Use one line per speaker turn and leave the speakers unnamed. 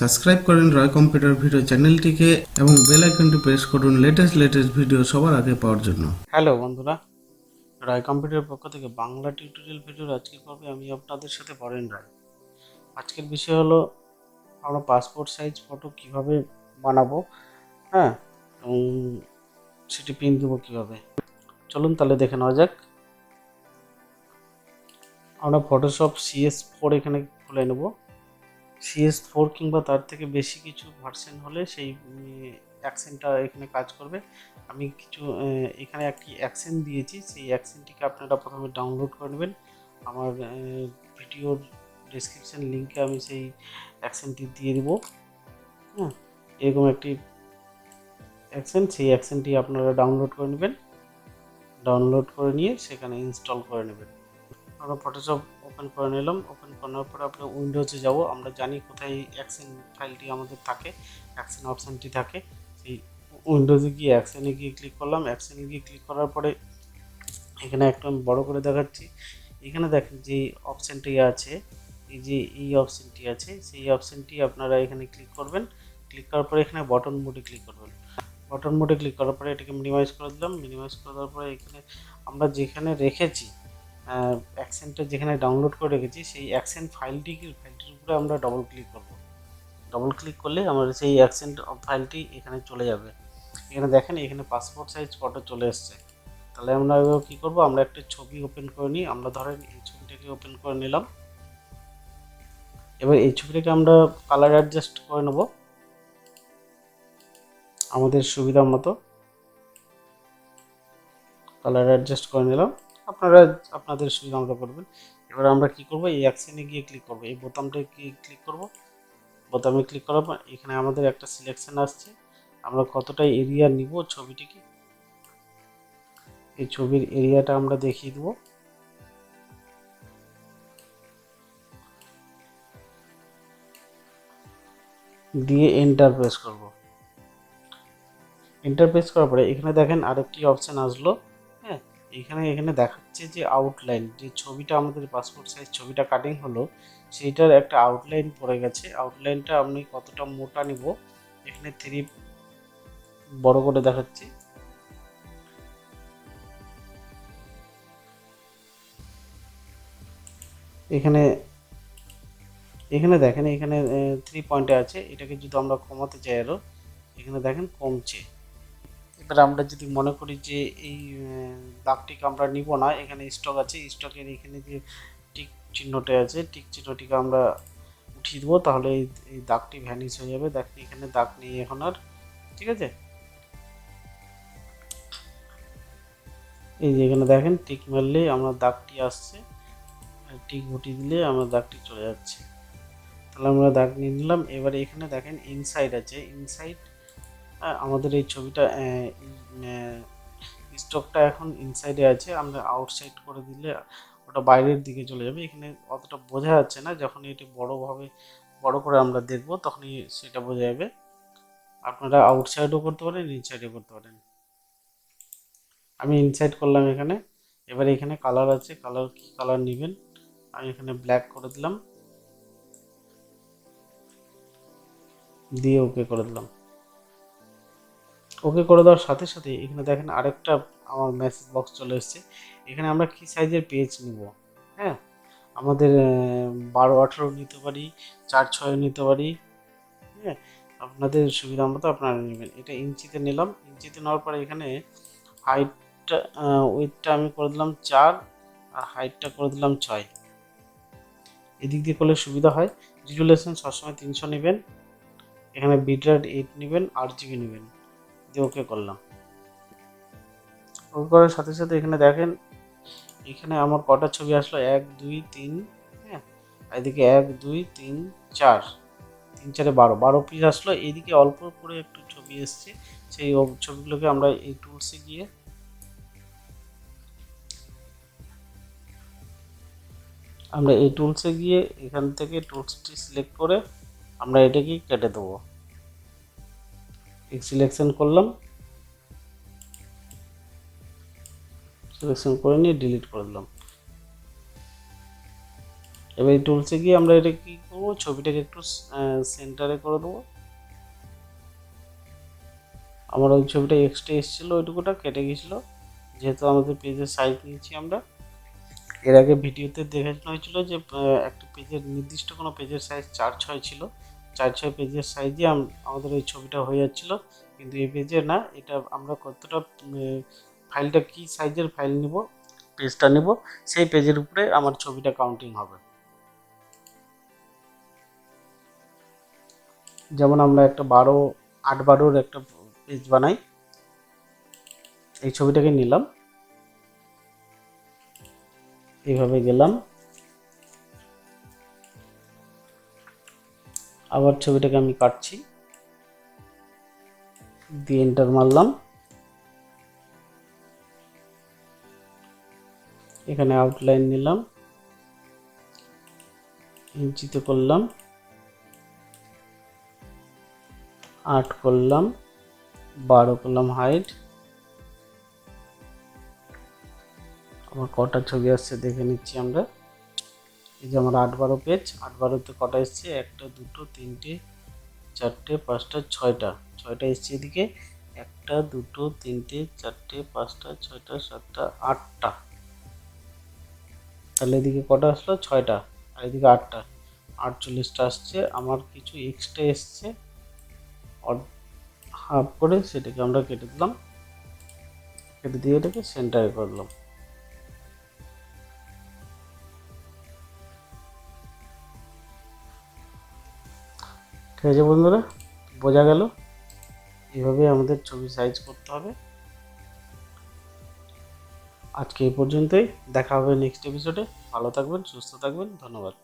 Subscribe করেন রয় computer video চ্যানেলটিকে এবং বেল আইকনটি প্রেস করুন লেটেস্ট ভিডিও সবার আগে পাওয়ার জন্য। হ্যালো বন্ধুরা, রয় কম্পিউটারের পক্ষ থেকে বাংলা টিউটোরিয়াল ভিডিওর আজকের পর্বে আমি আপনাদের সাথে বরেন রায়। আজকের বিষয় হলো আমরা পাসপোর্ট সাইজ ফটো কিভাবে বানাবো, হ্যাঁ, এবং সেটি প্রিন্ট দেবো কিভাবে। চলুন তাহলে দেখে নেওয়া যাক। আমরা ফটোশপ CS4 এখানে খুলে নেব। CS4 কিংবা তার থেকে বেশি কিছু ভার্সন হলে সেই অ্যাকশনটা এখানে কাজ করবে। আমি কিছু এখানে একটি অ্যাকশন দিয়েছি, সেই অ্যাকশনটিকে আপনারা প্রথমে ডাউনলোড করে নেবেন। আমার ভিডিওর ডেসক্রিপশন লিঙ্কে আমি সেই অ্যাকশনটি দিয়ে দেবো। হ্যাঁ, এরকম একটি অ্যাকশন, সেই অ্যাকশনটি আপনারা ডাউনলোড করে নেবেন। ডাউনলোড করে নিয়ে সেখানে ইনস্টল করে নেবেন। আমরা ফটোশপ ওপেন করে নিলাম। ওপেন করার পরে আমরা উইন্ডোজে যাব। আমরা জানি কোথায় অ্যাকশন ফাইলটি আমাদের থাকে, অ্যাকশন অপশানটি থাকে। সেই উইন্ডোজে গিয়ে অ্যাকশনে গিয়ে ক্লিক করলাম। অ্যাকশনে গিয়ে ক্লিক করার পরে এখানে একটু আমি বড় করে দেখাচ্ছি। এখানে দেখেন যে অপশানটি আছে, এই যে এই অপশানটি আছে, সেই অপশানটি আপনারা এখানে ক্লিক করবেন। ক্লিক করার পরে এখানে বটন মোডে ক্লিক করবেন। বটন মোডে ক্লিক করার পরে এটাকে মিনিমাইজ করে দিলাম। মিনিমাইজ করে দেওয়ার পরে এখানে আমরা যেখানে রেখেছি অ্যাকশনটা, যেখানে ডাউনলোড করে রেখেছি সেই অ্যাকশন ফাইলটির উপরে আমরা ডবল ক্লিক করব। ডবল ক্লিক করলে আমার সেই অ্যাকশন ফাইলটি এখানে চলে যাবে। এখানে দেখেন, এখানে পাসপোর্ট সাইজ ফটো চলে এসছে। তাহলে আমরা এবার কী করবো, আমরা একটা ছবি ওপেন করে নিই। আমরা ধরেন এই ছবিটাকে ওপেন করে নিলাম। এবার এই ছবিটাকে আমরা কালার অ্যাডজাস্ট করে নেব আমাদের সুবিধা মতো। কালার অ্যাডজাস্ট করে নিলাম, আপনারা আপনাদের সুবিধা মতো করবেন। এবার আমরা কি করব, এই অ্যাকশনে গিয়ে ক্লিক করব, এই বোতামটা ক্লিক করব। বোতামে ক্লিক করার পর এখানে আমাদের একটা সিলেকশন আসছে, আমরা কতটা এরিয়া নিব ছবিটিকে, এই ছবির এরিয়াটা আমরা দেখিয়ে দেব। দিয়ে এন্টার প্রেস করব। এন্টার প্রেস করার পরে এখানে দেখেন আরেকটি অপশান আসলো। হ্যাঁ, এখানে দেখাচ্ছে যে আউটলাইন, যে ছবিটা আমাদের পাসপোর্ট সাইজ ছবিটা কাটিং হলো সেইটার একটা আউটলাইন পড়ে গেছে। আউটলাইনটা আমি কতটা মোটা নিব, এখানে 3 বড় করে দেখাচ্ছি। এখানে এখানে দেখেন, এখানে 3 পয়েন্টে আছে। এটাকে যদি আমরা কমাতে চাই আরও, এখানে দেখেন কমছে। এবার আমরা যদি মনে করি যে এই দাগটিকে আমরা নিব না, এখানে স্টক আছে, স্টকের এখানে যে টিক চিহ্নটা আছে, টিক চিহ্নটিকে আমরা উঠিয়ে দেবো, তাহলে এই দাগটি ভ্যানিশ হয়ে যাবে। দেখেন এখানে দাগ নেই এখন আর, ঠিক আছে। এই যে এখানে দেখেন টিক মারলেই আমরা দাগটি আসছে, টিক উঠিয়ে দিলে আমার দাগটি চলে যাচ্ছে। তাহলে আমরা দাগ নিয়ে নিলাম। এবারে এখানে দেখেন ইনসাইড আছে, ইনসাইড আমাদের এই ছবিটা স্টকটা এখন ইনসাইডে আছে, আমরা আউটসাইড করে দিলে ওটা বাইরের দিকে চলে যাবে। এখানে অতটা বোঝা যাচ্ছে না, যখন এটি বড় করে আমরা দেখব তখনই সেটা বোঝা যাবে। আপনারা আউটসাইডও করতে পারেন, ইনসাইডও করতে পারেন। আমি ইনসাইড করলাম এখানে। এবার এখানে কালার আছে, কালার কি কালার নেবেন, আমি এখানে ব্ল্যাক করে দিলাম, দিয়ে ওকে করে দিলাম। ওকে করে দেওয়ার সাথে সাথে এখানে দেখেন আরেকটা আমার মেসেজ বক্স চলে এসেছে। এখানে আমরা কি সাইজের পেজ নিব, হ্যাঁ, আমাদের 12-18 নিতে পারি, 4-6 নিতে পারি, হ্যাঁ, আপনাদের সুবিধা মতো আপনারা নেবেন। এটা ইঞ্চিতে নিলাম। ইঞ্চিতে নেওয়ার পরে এখানে হাইটটা উইথটা আমি করে দিলাম 4 আর হাইটটা করে দিলাম 6। এদিক দিয়ে করলে সুবিধা হয়। রেজুলেশন সবসময় 300 নেবেন। এখানে বিটরেট 8 নেবেন, 8 GB নেবেন, দিয়ে ওকে করলাম। ওকে করার সাথে সাথে এখানে দেখেন, এখানে আমার কটা ছবি আসলো, 1 2 3, হ্যাঁ, এদিকে 1 2 3 4, 3 4 12 পিস আসলো। এইদিকে অল্প করে একটু ছবি এসছে, সেই ছবিগুলোকে আমরা এই টুলসে গিয়ে এখান থেকে টুলসটি সিলেক্ট করে আমরা এটাকে কেটে দেবো। সিলেকশন করলাম, সিলেকশন করে নিয়ে ডিলিট করে দিলাম। এবার এই টুলসে গিয়ে আমরা এটা কি করবো, ছবিটাকে একটু সেন্টারে করে দেবো। আমার ওই ছবিটা এক্সট্রা এসেছিলো, ওইটুকুটা কেটে গেছিলো, যেহেতু আমাদের পেজের সাইজ নিয়েছি আমরা। এর আগে ভিডিওতে দেখানো হয়েছিল যে একটা পেজের নির্দিষ্ট কোনো পেজের সাইজ 4:6 ছিল, 4:6 পেজের সাইজে আমাদের ওই ছবিটা হয়ে যাচ্ছিল। কিন্তু এই পেজে না, এটা আমরা কতটা ফাইলটা কি সাইজের ফাইল নিব, পেজটা নেব, সেই পেজের উপরে আমার ছবিটা কাউন্টিং হবে। যেমন আমরা একটা 8:12-র একটা পেজ বানাই, এই ছবিটাকে নিলাম, এইভাবে গেলাম, আবার ছবিটাকে আমি কাটছি, দিয়ে এন্টার মারলাম। এখানে আউটলাইন নিলাম, ইঞ্চিতে করলাম, 8 করলাম, 12 করলাম হাইট। আমার কটা ছবি আসছে দেখে নিচ্ছি আমরা। এই যে আমার 8:12 পেজ, 8:12-তে কটা এসছে, 1টা 2টো 3টে 4টে 5টা 6টা এসছে এদিকে, 1টা 2টো 3টে 4টে 5টা 6টা 7টা 8টা। তাহলে এদিকে কটা আসলো, 6টা, আর এদিকে 8টা, 48টা আসছে। আমার কিছু এক্সট্রা এসছে হাফ করে, সেটাকে আমরা কেটে দিলাম, কেটে দিয়ে এটাকে সেন্টারে করলাম। ঠিক আছে বন্ধুরা, বোঝা গেল এইভাবে আমাদের ছবি সাইজ করতে হবে। আজকে এই পর্যন্তই, দেখা হবে নেক্সট এপিসোডে। ভালো থাকবেন, সুস্থ থাকবেন, ধন্যবাদ।